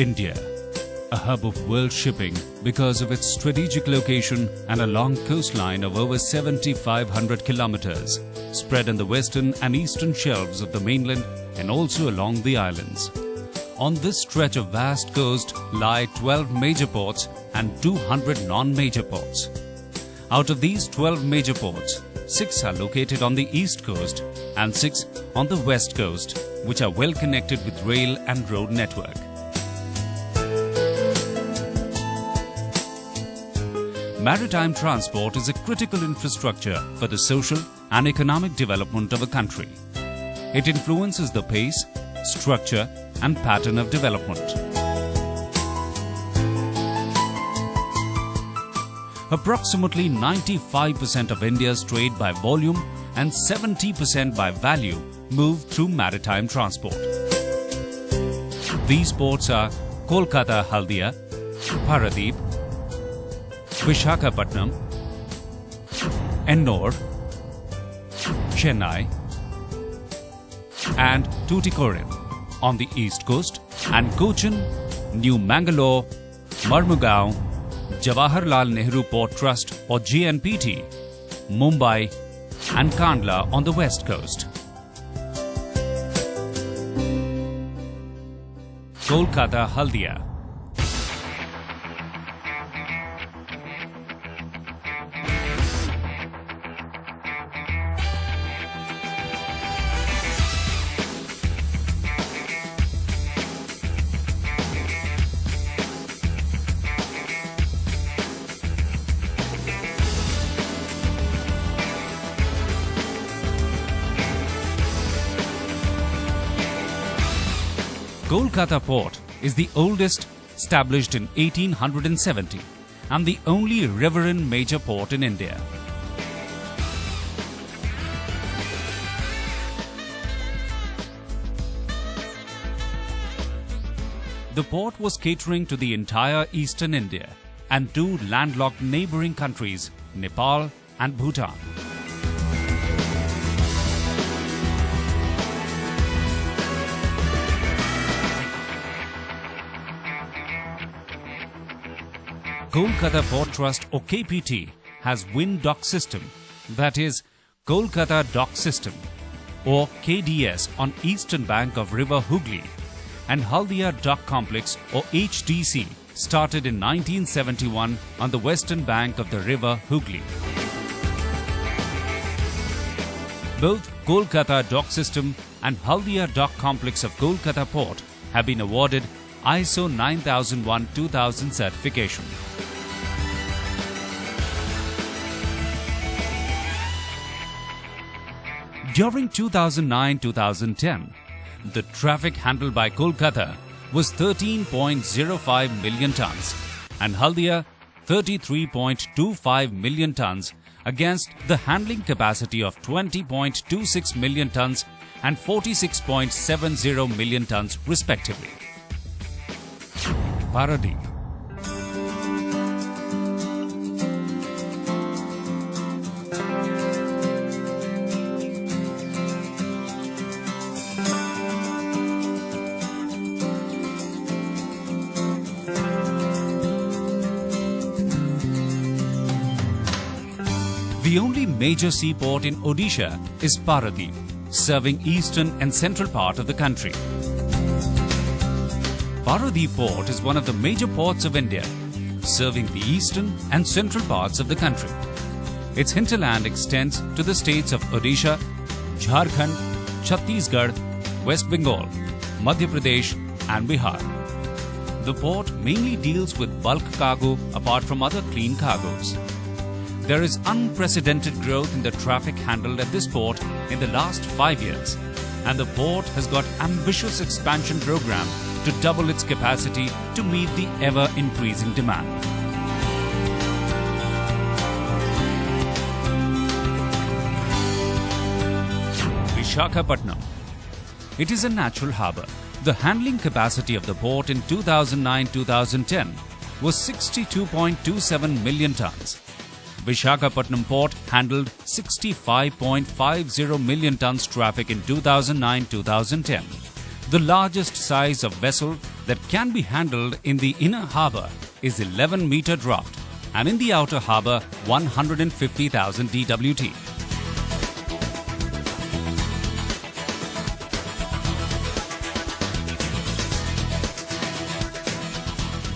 India, a hub of world shipping because of its strategic location and a long coastline of over 7,500 kilometers, spread in the western and eastern shelves of the mainland and also along the islands. On this stretch of vast coast lie 12 major ports and 200 non-major ports. Out of these 12 major ports, 6 are located on the east coast and 6 on the west coast, which are well connected with rail and road network. Maritime transport is a critical infrastructure for the social and economic development of a country. It influences the pace, structure and pattern of development. Approximately 95% of India's trade by volume and 70% by value move through maritime transport. These ports are Kolkata Haldia, Paradip, Visakhapatnam, Ennore, Chennai and Tuticorin on the east coast, and Cochin, New Mangalore, Marmugao, Jawaharlal Nehru Port Trust or JNPT, Mumbai and Kandla on the west coast. Kolkata Haldia. Kolkata Port is the oldest, established in 1870 and the only riverine major port in India. The port was catering to the entire eastern India and 2 landlocked neighboring countries, Nepal and Bhutan. Kolkata Port Trust or KPT has wind dock system, that is Kolkata Dock System or KDS on eastern bank of river Hooghly, and Haldia Dock Complex or HDC started in 1971 on the western bank of the river Hooghly. Both Kolkata Dock System and Haldia Dock Complex of Kolkata Port have been awarded ISO 9001-2000 certification. During 2009-2010, the traffic handled by Kolkata was 13.05 million tons and Haldia 33.25 million tons against the handling capacity of 20.26 million tons and 46.70 million tons respectively. Paradip. The only major seaport in Odisha is Paradip, serving eastern and central part of the country. Paradip Port is one of the major ports of India, serving the eastern and central parts of the country. Its hinterland extends to the states of Odisha, Jharkhand, Chhattisgarh, West Bengal, Madhya Pradesh and Bihar. The port mainly deals with bulk cargo apart from other clean cargoes. There is unprecedented growth in the traffic handled at this port in the last 5 years, and the port has got ambitious expansion program to double its capacity to meet the ever-increasing demand. Visakhapatnam. It is a natural harbour. The handling capacity of the port in 2009-2010 was 62.27 million tons. Visakhapatnam Port handled 65.50 million tons traffic in 2009-2010. The largest size of vessel that can be handled in the inner harbour is 11-meter draft and in the outer harbour 150,000 DWT.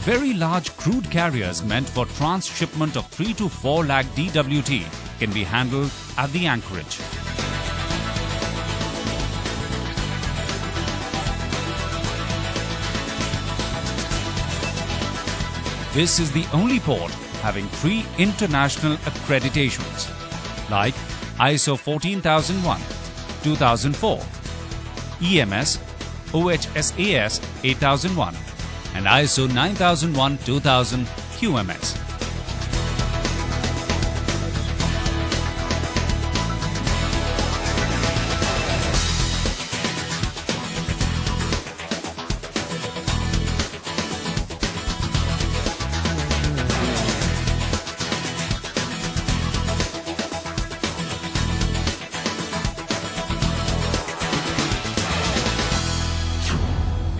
Very large crude carriers meant for transshipment of 3 to 4 lakh DWT can be handled at the anchorage. This is the only port having 3 international accreditations like ISO 14001, 2004, EMS, OHSAS 8001 and ISO 9001-2000 QMS.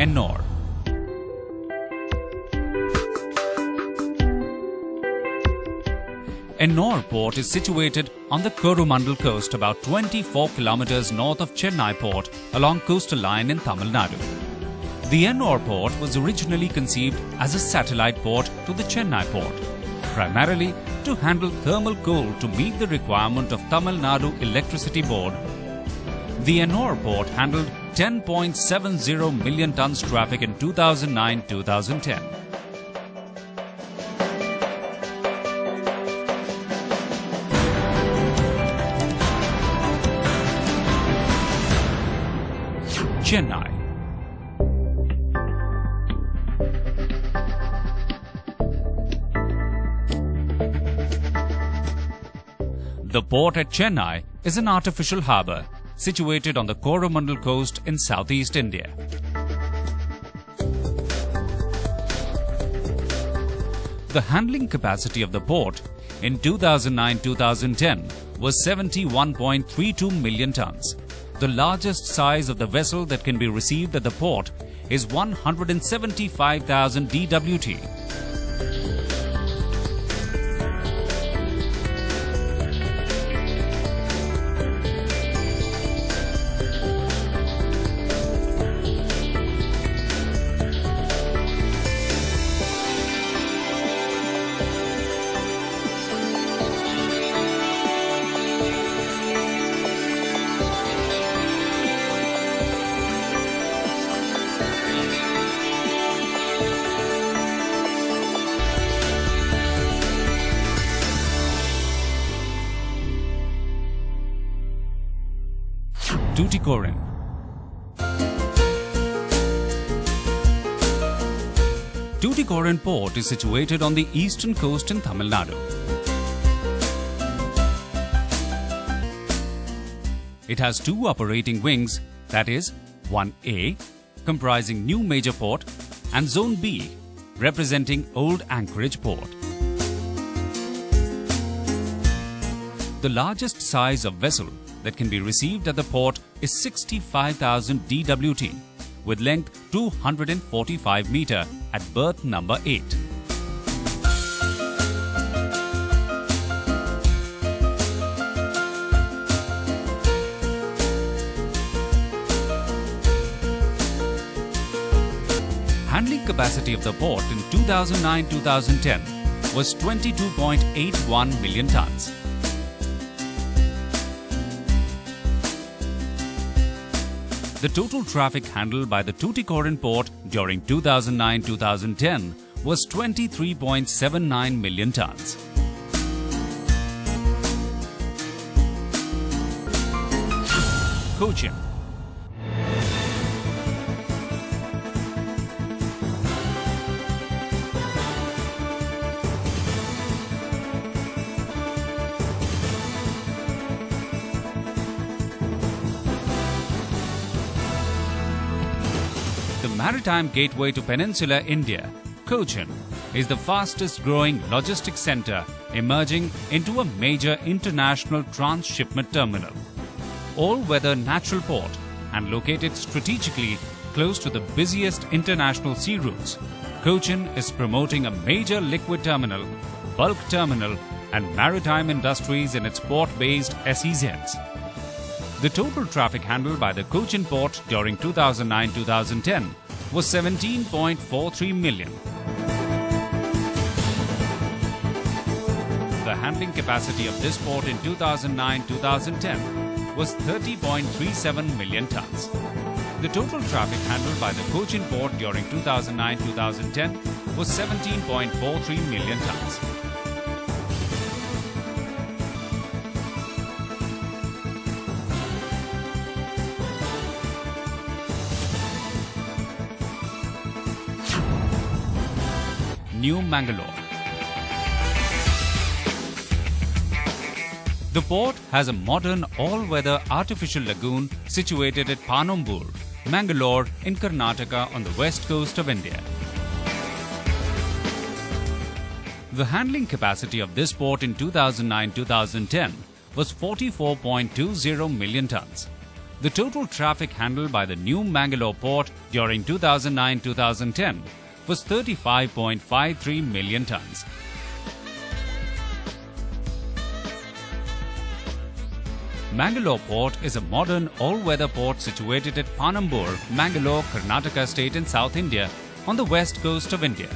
Ennore. Ennore port is situated on the Coromandel coast about 24 kilometers north of Chennai port along coastal line in Tamil Nadu. The Ennore port was originally conceived as a satellite port to the Chennai port, primarily to handle thermal coal to meet the requirement of Tamil Nadu Electricity Board. The Ennore port handled 10.70 million tons traffic in 2009-2010. Chennai. The port at Chennai is an artificial harbour situated on the Coromandel coast in southeast India. The handling capacity of the port in 2009-2010 was 71.32 million tons. The largest size of the vessel that can be received at the port is 175,000 DWT. Tuticorin. Tuticorin port is situated on the eastern coast in Tamil Nadu. It has 2 operating wings, that is, 1A, comprising new major port, and Zone B, representing old anchorage port. The largest size of vessel that can be received at the port is 65,000 DWT with length 245 meter at berth number 8. Handling capacity of the port in 2009-2010 was 22.81 million tons. The total traffic handled by the Tuticorin port during 2009-2010 was 23.79 million tons. Cochin. The maritime gateway to peninsular India, Cochin is the fastest growing logistics centre emerging into a major international transshipment terminal. All-weather natural port and located strategically close to the busiest international sea routes, Cochin is promoting a major liquid terminal, bulk terminal, and maritime industries in its port-based SEZs. The total traffic handled by the Cochin port during 2009-2010 was 17.43 million. The handling capacity of this port in 2009-2010 was 30.37 million tons. The total traffic handled by the Cochin port during 2009-2010 was 17.43 million tons. New Mangalore. The port has a modern all-weather artificial lagoon situated at Panambur, Mangalore in Karnataka on the west coast of India. The handling capacity of this port in 2009-2010 was 44.20 million tons. The total traffic handled by the new Mangalore port during 2009-2010 was 35.53 million tons. Mangalore Port is a modern all-weather port situated at Panambur, Mangalore, Karnataka state in South India on the west coast of India,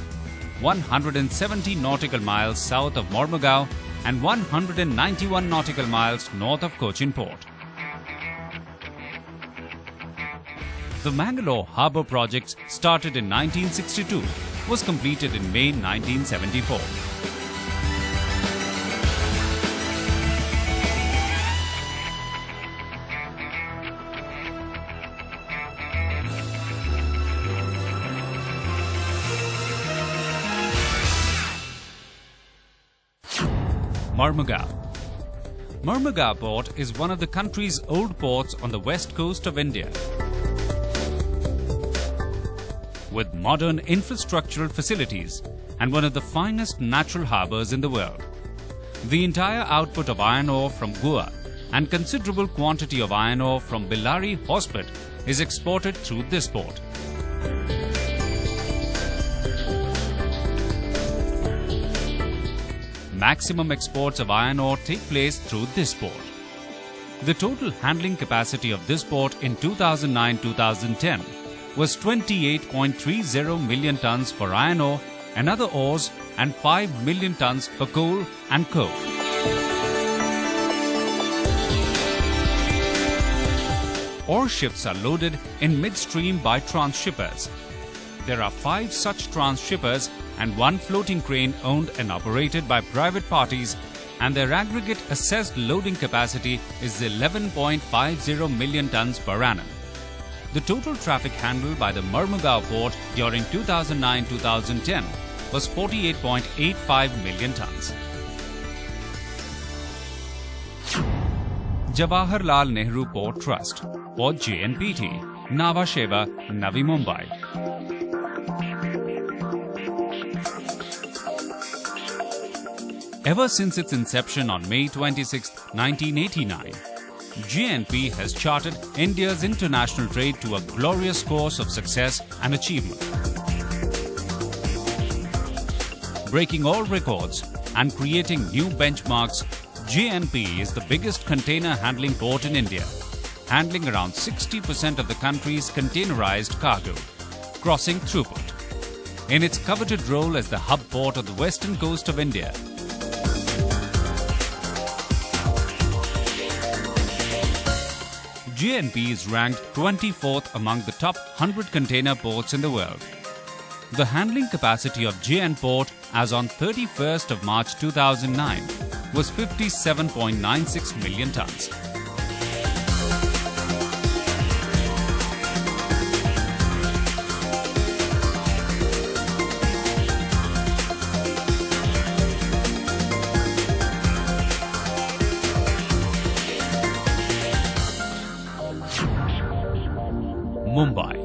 170 nautical miles south of Mormugao and 191 nautical miles north of Cochin Port. The Mangalore Harbour project, started in 1962, was completed in May 1974. Mormugao Port is one of the country's old ports on the west coast of India. With modern infrastructural facilities and one of the finest natural harbours in the world. The entire output of iron ore from Goa and considerable quantity of iron ore from Bellary Hospet is exported through this port. Maximum exports of iron ore take place through this port. The total handling capacity of this port in 2009-2010 was 28.30 million tons for iron ore and other ores and 5 million tons for coal and coke. Ore ships are loaded in midstream by transshippers. There are 5 such transshippers and 1 floating crane owned and operated by private parties, and their aggregate assessed loading capacity is 11.50 million tons per annum. The total traffic handled by the Mormugao port during 2009-2010 was 48.85 million tons. Jawaharlal Nehru Port Trust, or JNPT, Nhava Sheva, Navi Mumbai. Ever since its inception on May 26, 1989, JNP has charted India's international trade to a glorious course of success and achievement. Breaking all records and creating new benchmarks, JNP is the biggest container handling port in India, handling around 60% of the country's containerized cargo, crossing throughput. In its coveted role as the hub port of the western coast of India, JNP is ranked 24th among the top 100 container ports in the world. The handling capacity of JN Port as on 31st of March 2009 was 57.96 million tons. Mumbai.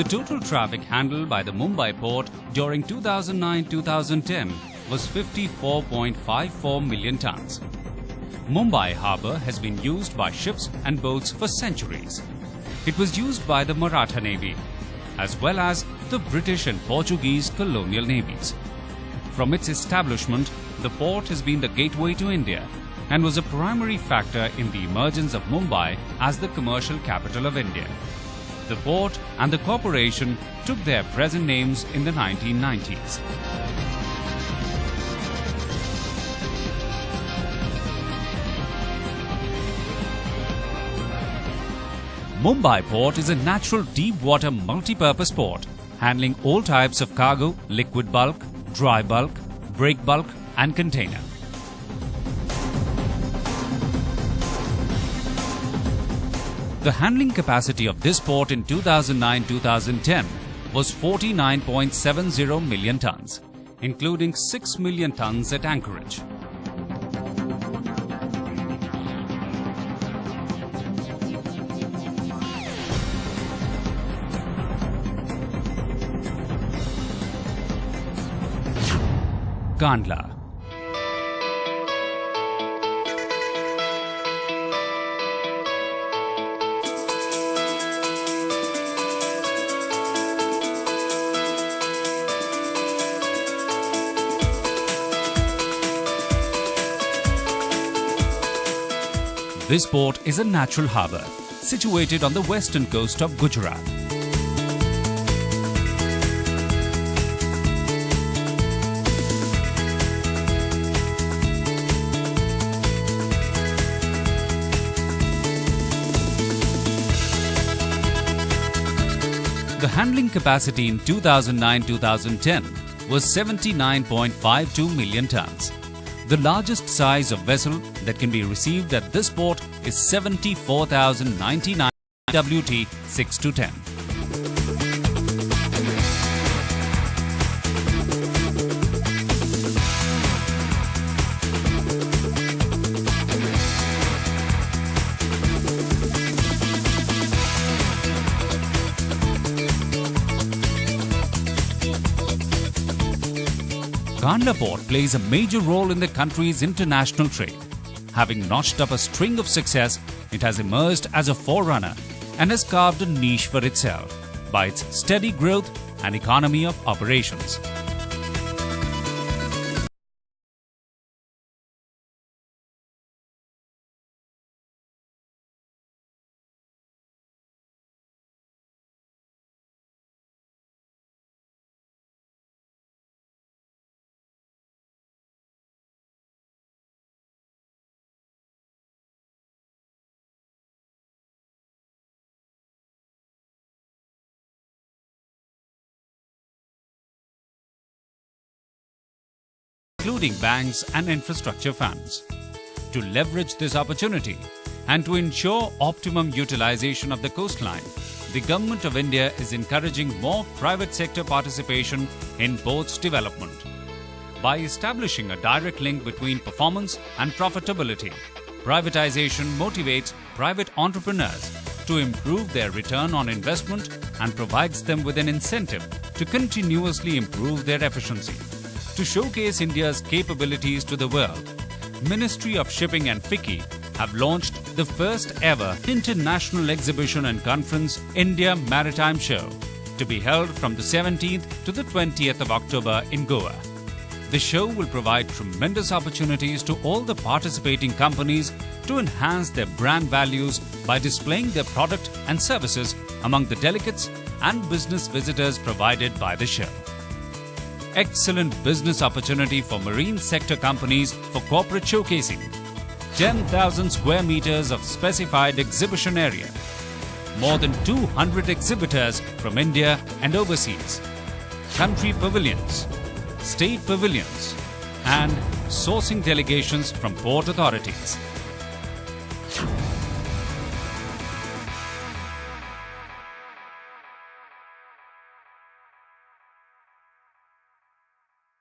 The total traffic handled by the Mumbai port during 2009-2010 was 54.54 million tons. Mumbai harbour has been used by ships and boats for centuries. It was used by the Maratha Navy, as well as the British and Portuguese colonial navies. From its establishment, the port has been the gateway to India and was a primary factor in the emergence of Mumbai as the commercial capital of India. The port and the corporation took their present names in the 1990s. Mumbai Port is a natural deep-water multi-purpose port, handling all types of cargo, liquid bulk, dry bulk, break bulk and container. The handling capacity of this port in 2009-2010 was 49.70 million tons, including 6 million tons at anchorage. Kandla. This port is a natural harbour situated on the western coast of Gujarat. The handling capacity in 2009-2010 was 79.52 million tons. The largest size of vessel that can be received at this port is 74,099 WT 6 to 10. Kandla port plays a major role in the country's international trade. Having notched up a string of success, it has emerged as a forerunner and has carved a niche for itself by its steady growth and economy of operations. Including banks and infrastructure funds. To leverage this opportunity and to ensure optimum utilization of the coastline, the Government of India is encouraging more private sector participation in ports development. By establishing a direct link between performance and profitability, privatization motivates private entrepreneurs to improve their return on investment and provides them with an incentive to continuously improve their efficiency. To showcase India's capabilities to the world, Ministry of Shipping and FICCI have launched the first ever international exhibition and conference, India Maritime Show, to be held from the 17th to the 20th of October in Goa. The show will provide tremendous opportunities to all the participating companies to enhance their brand values by displaying their product and services among the delegates and business visitors provided by the show. Excellent business opportunity for marine sector companies for corporate showcasing. 10,000 square meters of specified exhibition area. More than 200 exhibitors from India and overseas. Country pavilions, state pavilions, and sourcing delegations from port authorities.